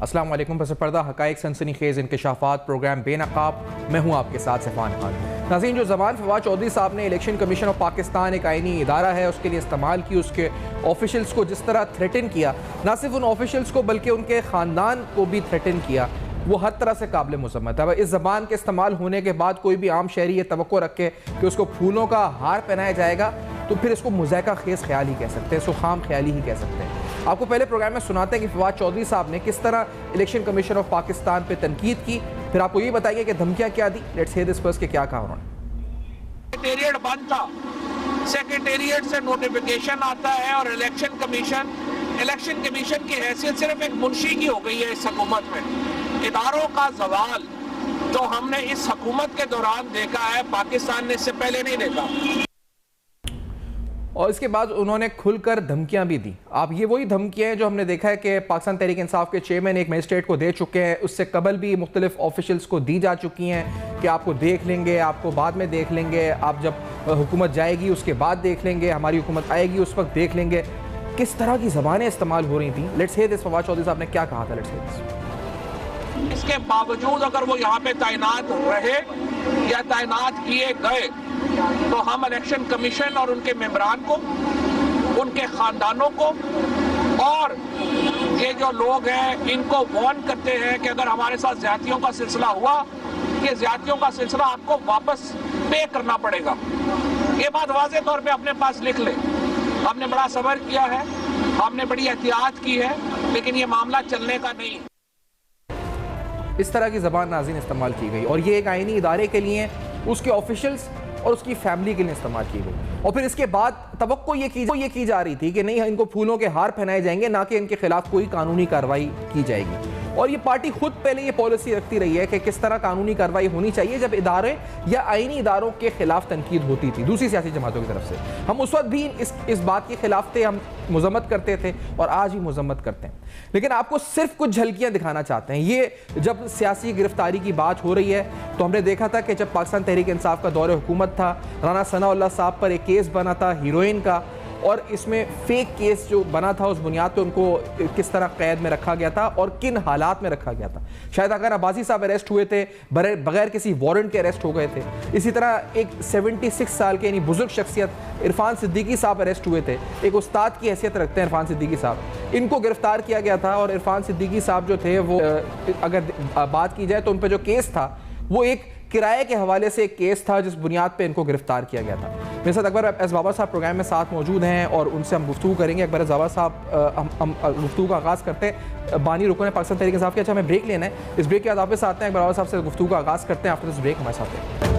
السلام علیکم، پس پردہ حقائق سنسنی خیز انکشافات پروگرام بے نقاب، میں ہوں آپ کے ساتھ سفان خان۔ ناظرین، جو زبان فواد چودھری صاحب نے الیکشن کمیشن آف پاکستان ایک آئینی ادارہ ہے اس کے لیے استعمال کی، اس کے آفیشلز کو جس طرح تھریٹن کیا، نہ صرف ان آفیشلز کو بلکہ ان کے خاندان کو بھی تھریٹن کیا، وہ ہر طرح سے قابل مذمت ہے۔ اس زبان کے استعمال ہونے کے بعد کوئی بھی عام شہری یہ توقع رکھے کہ اس کو پھولوں کا ہار پہنایا جائے گا تو پھر اس کو مضحکہ خیز خیال ہی کہہ سکتے ہیں، اس کو خام خیالی ہی کہہ سکتے ہیں۔ آپ کو پہلے پروگرام میں سناتے ہیں کہ فواد چودھری صاحب نے کس طرح الیکشن کمیشن آف پاکستان پہ تنقید کی، پھر آپ کو یہ بتائیں گے کہ دھمکیاں کیا دی۔ لیٹس ہیئر دس فرسٹ کہ کیا کہا انہوں نے۔ سیکریٹریٹ بند تھا، سیکریٹریٹ سے نوٹیفیکیشن آتا ہے اور الیکشن کمیشن کی حیثیت صرف ایک منشی کی ہو گئی ہے اس حکومت میں۔ اداروں کا زوال جو ہم نے اس حکومت کے دوران دیکھا ہے، پاکستان نے اس سے پہلے نہیں دیکھا۔ اور اس کے بعد انہوں نے کھل کر دھمکیاں بھی دی۔ آپ یہ وہی دھمکیاں ہیں جو ہم نے دیکھا ہے کہ پاکستان تحریک انصاف کے چیئرمین ایک مجسٹریٹ کو دے چکے ہیں، اس سے قبل بھی مختلف آفیشلز کو دی جا چکی ہیں کہ آپ کو دیکھ لیں گے، آپ کو بعد میں دیکھ لیں گے، آپ جب حکومت جائے گی اس کے بعد دیکھ لیں گے، ہماری حکومت آئے گی اس وقت دیکھ لیں گے۔ کس طرح کی زبانیں استعمال ہو رہی تھیں، لیٹس ہیئر دس فواد چودھری صاحب نے کیا کہا تھا۔ لیٹس ہیئر دس۔ اس کے باوجود اگر وہ یہاں پہ تعینات رہے یا تعینات کیے گئے تو ہم الیکشن کمیشن اور ان کے ممبران کو، ان کے خاندانوں کو اور یہ جو لوگ ہیں ان کو وارن کرتے ہیں کہ اگر ہمارے ساتھ زیادتیوں کا سلسلہ ہوا، یہ زیادتیوں کا سلسلہ آپ کو واپس پے کرنا پڑے گا۔ یہ بات واضح طور پہ اپنے پاس لکھ لیں۔ ہم نے بڑا صبر کیا ہے، ہم نے بڑی احتیاط کی ہے، لیکن یہ معاملہ چلنے کا نہیں۔ اس طرح کی زبان ناظرین استعمال کی گئی اور یہ ایک آئینی ادارے کے لیے، اس کے آفیشلز اور اس کی فیملی کے لیے استعمال کی گئی۔ اور پھر اس کے بعد توقع یہ کی جا رہی تھی کہ نہیں، ان کو پھولوں کے ہار پہنائے جائیں گے، نہ کہ ان کے خلاف کوئی قانونی کارروائی کی جائے گی۔ اور یہ پارٹی خود پہلے یہ پالیسی رکھتی رہی ہے کہ کس طرح قانونی کارروائی ہونی چاہیے جب ادارے یا آئینی اداروں کے خلاف تنقید ہوتی تھی دوسری سیاسی جماعتوں کی طرف سے۔ ہم اس وقت بھی اس بات کے خلاف تھے، ہم مذمت کرتے تھے اور آج بھی مذمت کرتے ہیں۔ لیکن آپ کو صرف کچھ جھلکیاں دکھانا چاہتے ہیں۔ یہ جب سیاسی گرفتاری کی بات ہو رہی ہے تو ہم نے دیکھا تھا کہ جب پاکستان تحریک انصاف کا دور حکومت تھا، رانا ثناء اللہ صاحب پر ایک کیس بنا تھا ہیروئن کا، اور اس میں فیک کیس جو بنا تھا اس بنیاد پہ ان کو کس طرح قید میں رکھا گیا تھا اور کن حالات میں رکھا گیا تھا۔ شاید اگر عباسی صاحب اریسٹ ہوئے تھے بغیر کسی وارنٹ کے اریسٹ ہو گئے تھے۔ اسی طرح ایک 76 سال کے یعنی بزرگ شخصیت عرفان صدیقی صاحب اریسٹ ہوئے تھے، ایک استاد کی حیثیت رکھتے ہیں عرفان صدیقی صاحب، ان کو گرفتار کیا گیا تھا۔ اور عرفان صدیقی صاحب جو تھے وہ اگر بات کی جائے تو ان پہ جو کیس تھا وہ ایک کرائے کے حوالے سے ایک کیس تھا جس بنیاد پہ ان کو گرفتار کیا گیا تھا۔ میرے ساتھ اکبر ایس بابر صاحب پروگرام میں ساتھ موجود ہیں اور ان سے ہم گفتگو کریں گے۔ اکبر ایس بابر صاحب، ہم گفتگو کا آغاز کرتے ہیں، بانی رکن ہے پاکستان تحریک انصاف کے۔ اچھا، ہمیں بریک لینا ہے، اس بریک کے بعد واپس آتے ہیں، اکبر بابر صاحب سے گفتگو کا آغاز کرتے ہیں۔ آفٹر دس بریک ہمارے ساتھ ہیں۔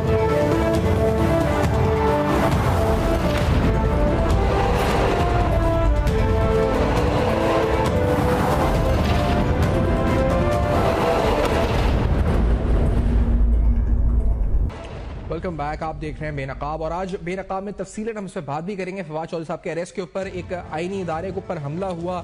ویلکم بیک، آپ دیکھ رہے ہیں بے نقاب، اور آج بے نقاب میں تفصیلاً ہم اس پہ بات بھی کریں گے۔ فواد چودھری صاحب کے اریسٹ کے اوپر، ایک آئینی ادارے کے اوپر حملہ ہوا،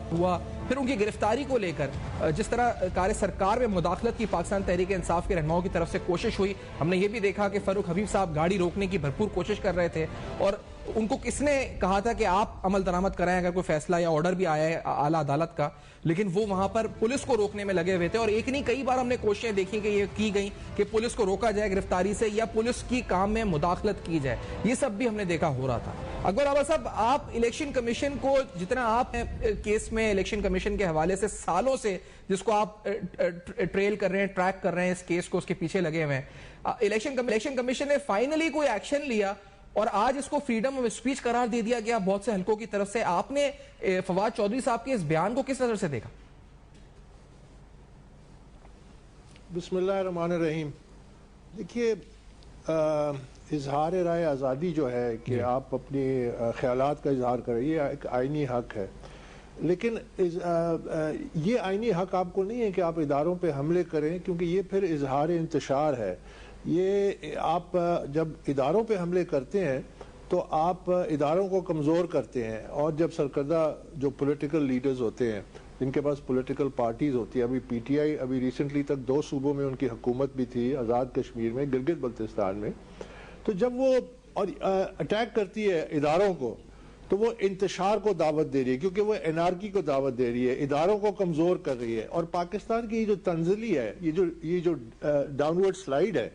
پھر ان کی گرفتاری کو لے کر جس طرح کار سرکار میں مداخلت کی پاکستان تحریک انصاف کے رہنماؤں کی طرف سے کوشش ہوئی۔ ہم نے یہ بھی دیکھا کہ فاروق حبیب صاحب گاڑی روکنے کی بھرپور کوشش کر رہے تھے اور ان کو کس نے کہا تھا کہ آپ عمل درآمد کرائیں اگر کوئی فیصلہ یا آرڈر بھی آیا ہے اعلیٰ عدالت کا، لیکن وہ وہاں پر پولیس کو روکنے میں لگے ہوئے تھے۔ اور ایک نہیں کئی بار ہم نے کوششیں دیکھی کہ یہ کی گئیں کہ پولیس کو روکا جائے گرفتاری سے یا پولیس کی کام میں مداخلت کی جائے، یہ سب بھی ہم نے دیکھا ہو رہا تھا۔ اکبر بابر صاحب، آپ الیکشن کمیشن کو جتنا آپ کیس میں الیکشن کمیشن کے حوالے سے سالوں سے جس کو آپ ٹریل کر رہے ہیں، ٹریک کر رہے ہیں، اس کیس کو، اس کے پیچھے لگے ہوئے ہیں، الیکشن کمیشن نے فائنلی کوئی ایکشن لیا اور آج اس کو فریڈم آف اسپیچ قرار دے دیا گیا بہت سے حلقوں کی طرف سے۔ آپ نے فواد چودھری صاحب کے اس بیان کو کس نظر سے دیکھا؟ بسم اللہ الرحمن الرحیم۔ دیکھیے، اظہار رائے آزادی جو ہے کہ آپ اپنی خیالات کا اظہار کریں، یہ ایک آئینی حق ہے، لیکن یہ آئینی حق آپ کو نہیں ہے کہ آپ اداروں پہ حملے کریں، کیونکہ یہ پھر اظہار انتشار ہے۔ یہ آپ جب اداروں پہ حملے کرتے ہیں تو آپ اداروں کو کمزور کرتے ہیں، اور جب سرکردہ جو پولیٹیکل لیڈرز ہوتے ہیں جن کے پاس پولیٹیکل پارٹیز ہوتی ہے، ابھی پی ٹی آئی ابھی ریسنٹلی تک 2 صوبوں میں ان کی حکومت بھی تھی، آزاد کشمیر میں، گلگت بلتستان میں، تو جب وہ اور اٹیک کرتی ہے اداروں کو تو وہ انتشار کو دعوت دے رہی ہے، کیونکہ وہ انارکی کو دعوت دے رہی ہے، اداروں کو کمزور کر رہی ہے. اور پاکستان کی یہ جو تنزلی ہے، یہ جو ڈاؤنورڈ سلائیڈ ہے،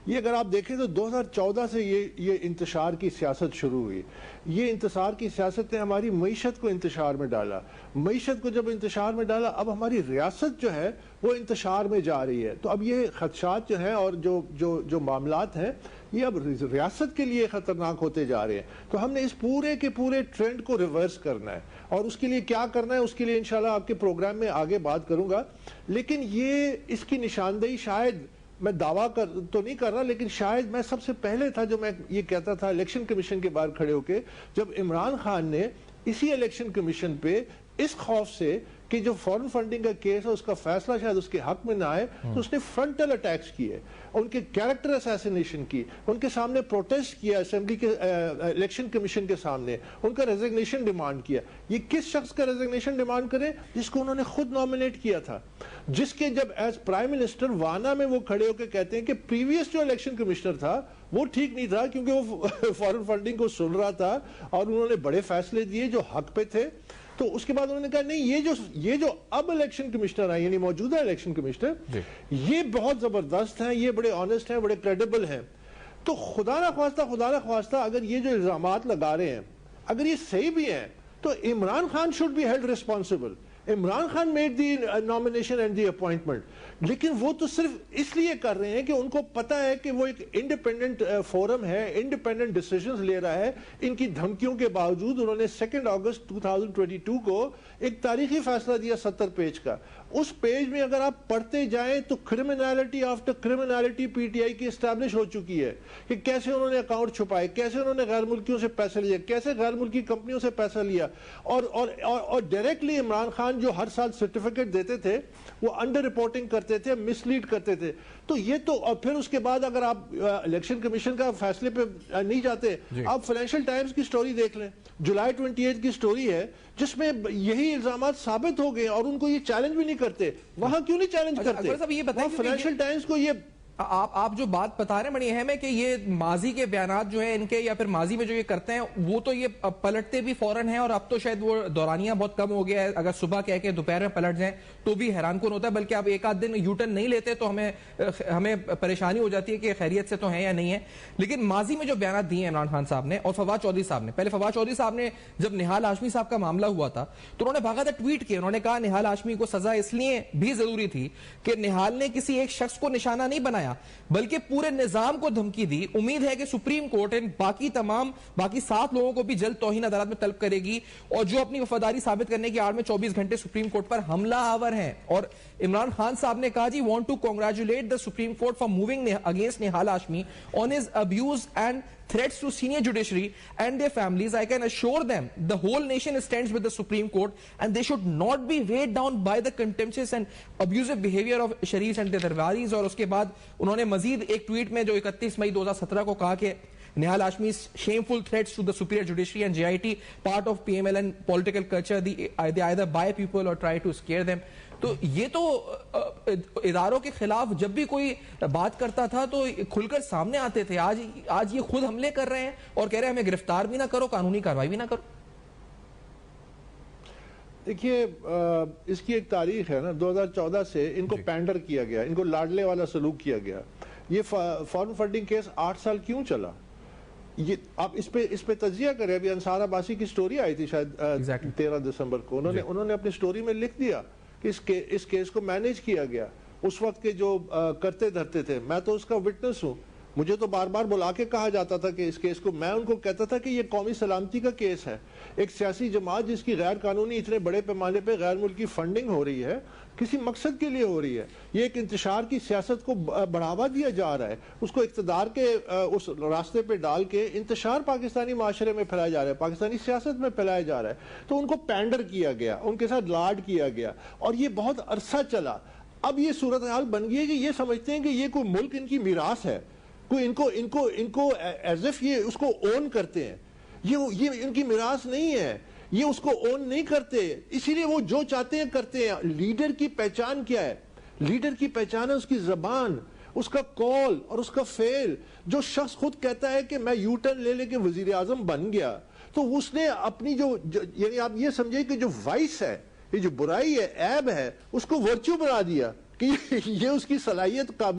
یہ اگر آپ دیکھیں تو 2014 سے یہ انتشار کی سیاست شروع ہوئی. یہ انتشار کی سیاست نے ہماری معیشت کو انتشار میں ڈالا. معیشت کو جب انتشار میں ڈالا، اب ہماری ریاست جو ہے وہ انتشار میں جا رہی ہے. تو اب یہ خدشات جو ہیں اور جو معاملات ہیں، یہ اب ریاست کے لیے خطرناک ہوتے جا رہے ہیں. تو ہم نے اس پورے کے پورے ٹرینڈ کو ریورس کرنا ہے، اور اس کے لیے کیا کرنا ہے اس کے لیے انشاءاللہ آپ کے پروگرام میں آگے بات کروں گا. لیکن یہ اس کی نشاندہی شاید میں دعویٰ تو نہیں کر رہا، لیکن شاید میں سب سے پہلے تھا جو میں یہ کہتا تھا الیکشن کمیشن کے باہر کھڑے ہو کے، جب عمران خان نے اسی الیکشن کمیشن پہ اس خوف سے کہ جو فورن فنڈنگ کا کیس ہے اس کا فیصلہ شاید اس کے حق میں نہ آئے، تو اس نے فرنٹل اٹیکس کیے، ان کے کیریکٹر اسیسینیشن کی، ان کے سامنے پروٹیسٹ کیا اسمبلی کے الیکشن کمیشن کے سامنے، ان کا ریزگنیشن ڈیمانڈ کیا. یہ کس شخص کا ریزگنیشن ڈیمانڈ کرے؟ جس کو انہوں نے خود نامنیٹ کیا تھا، جس کے جب ایز پرائم منسٹر وانا میں وہ کھڑے ہو کے کہتے ہیں کہ پریویس جو الیکشن کمشنر تھا وہ ٹھیک نہیں تھا، کیونکہ وہ فورن فنڈنگ کو سن رہا تھا اور انہوں نے بڑے فیصلے دیے جو حق پہ تھے. تو اس کے بعد انہوں نے کہا نہیں، یہ جو اب الیکشن کمشنر ہیں، یعنی موجودہ الیکشن کمشنر، یہ بہت زبردست ہیں، یہ بڑے آنیسٹ ہیں، بڑے کریڈیبل ہیں. تو خدا نہ خواستہ اگر یہ جو الزامات لگا رہے ہیں اگر یہ صحیح بھی ہیں تو Imran Khan should be held responsible. Imran Khan made the nomination and the appointment. لیکن وہ تو صرف اس لیے کر رہے ہیں کہ ان کو پتا ہے کہ وہ ایک انڈیپینڈنٹ فورم ہے، انڈیپینڈنٹ ڈیسیژنز لے رہا ہے. ان کی دھمکیوں کے باوجود انہوں نے 2 اگست 2022 کو ایک تاریخی فیصلہ دیا 70 پیج کا. اس پیج میں اگر آپ پڑھتے جائیں تو کرمنالٹی آفٹر کرمنالٹی پی ٹی آئی کی اسٹیبلش ہو چکی ہے کہ کیسے انہوں نے اکاؤنٹ چھپائے، کیسے انہوں نے غیر ملکیوں سے پیسے لیا، کیسے غیر ملکی کمپنیوں سے پیسہ لیا. اور ڈائریکٹلی عمران خان جو ہر سال سرٹیفکیٹ دیتے تھے وہ انڈر رپورٹنگ کرتے تھے، مس لیڈ کرتے تھے. تو یہ تو، اور پھر اس کے بعد اگر آپ الیکشن کمیشن کا فیصلے پہ نہیں جاتے، آپ فائنینشیل ٹائمز کی سٹوری دیکھ لیں، جولائی 28 کی سٹوری ہے جس میں یہی الزامات ثابت ہو گئے اور ان کو یہ چیلنج بھی نہیں کرتے. وہاں کیوں نہیں چیلنج کرتے؟ وہاں فائنینشیل ٹائمز کو یہ آپ جو بات بتا رہے ہیں بڑی اہم ہے کہ یہ ماضی کے بیانات جو ہیں ان کے، یا پھر ماضی میں جو یہ کرتے ہیں وہ تو یہ پلٹتے بھی فوراً ہیں، اور اب تو شاید وہ دورانیہ بہت کم ہو گیا ہے. اگر صبح کہہ کے دوپہر میں پلٹ جائیں تو بھی حیران کن ہوتا ہے، بلکہ اب ایک آدھ دن یو ٹرن نہیں لیتے تو ہمیں پریشانی ہو جاتی ہے کہ خیریت سے تو ہیں یا نہیں ہے. لیکن ماضی میں جو بیانات دیے ہیں عمران خان صاحب نے اور فواد چودھری صاحب نے، پہلے فواد چودھری صاحب نے جب نہال ہاشمی صاحب کا معاملہ ہوا تھا تو انہوں نے باقاعدہ ٹویٹ کیا، انہوں نے کہا نہال ہاشمی کو سزا اس لیے بھی ضروری تھی کہ نہال نے کسی ایک شخص کو نشانہ نہیں بنایا بلکہ پورے نظام کو دھمکی دی. امید ہے کہ سپریم کورٹ باقی 7 لوگوں کو بھی جلد توہین عدالت میں طلب کرے گی، اور جو اپنی وفاداری ثابت کرنے کی آڑ میں 24 گھنٹے سپریم کورٹ پر حملہ آور ہیں. اور عمران خان صاحب نے کہا جی want to congratulate the Supreme Court for moving against Nihal Hashmi on his abuse and threats to senior judiciary and their families. I can assure them the whole nation stands with the Supreme Court and they should not be weighed down by the contemptuous and abusive behavior of Sharifs and their darbaris. اور اس کے بعد انہوں نے مزید ایک tweet میں جو 31 مئی 2017 کو کہا کہ Nihal Hashmi's shameful threats to the superior judiciary and JIT part of PML and political culture, they either buy people or try to scare them. تو یہ تو اداروں کے خلاف جب بھی کوئی بات کرتا تھا تو کھل کر سامنے آتے تھے. آج یہ خود حملے کر رہے ہیں اور کہہ رہے ہیں ہمیں گرفتار بھی نہ کرو، قانونی کارروائی بھی نہ کرو. دیکھیے اس کی ایک تاریخ ہے نا، 2014 سے ان کو پینڈر کیا گیا، ان کو لاڈلے والا سلوک کیا گیا. یہ فورن فنڈنگ کیس 8 سال کیوں چلا؟ یہ آپ اس پہ تجزیہ کریں. ابھی انصار عباسی کی سٹوری آئی تھی شاید 13 دسمبر کو، انہوں نے اپنی سٹوری میں لکھ دیا کہ اس کیس کو مینیج کیا گیا. اس وقت کے جو کرتے دھرتے تھے، میں تو اس کا وٹنس ہوں، مجھے تو بار بار بلا کے کہا جاتا تھا کہ اس کیس کو، میں ان کو کہتا تھا کہ یہ قومی سلامتی کا کیس ہے. ایک سیاسی جماعت جس کی غیر قانونی اتنے بڑے پیمانے پہ غیر ملکی فنڈنگ ہو رہی ہے، کسی مقصد کے لیے ہو رہی ہے. یہ ایک انتشار کی سیاست کو بڑھاوا دیا جا رہا ہے، اس کو اقتدار کے اس راستے پہ ڈال کے انتشار پاکستانی معاشرے میں پھیلایا جا رہا ہے، پاکستانی سیاست میں پھیلایا جا رہا ہے. تو ان کو پینڈر کیا گیا، ان کے ساتھ لاڈ کیا گیا، اور یہ بہت عرصہ چلا. اب یہ صورتحال بن گئی ہے کہ یہ سمجھتے ہیں کہ یہ کوئی ملک ان کی میراث ہے، کوئی ان کو ایز اف یہ اس کو اون کرتے ہیں. یہ ان کی میراث نہیں ہے، یہ اس کو اون نہیں کرتے، اسی لیے وہ جو چاہتے ہیں کرتے ہیں. لیڈر کی پہچان کیا ہے؟ لیڈر کی پہچان ہے اس کی زبان، اس کا کال اور اس کا فعل. جو شخص خود کہتا ہے کہ میں یو ٹرن لے کے وزیر اعظم بن گیا، تو اس نے اپنی جو یعنی آپ یہ سمجھے کہ جو وائس ہے، یہ جو برائی ہے، عیب ہے، اس کو ورچو بنا دیا کہ یہ اس کی صلاحیت قابل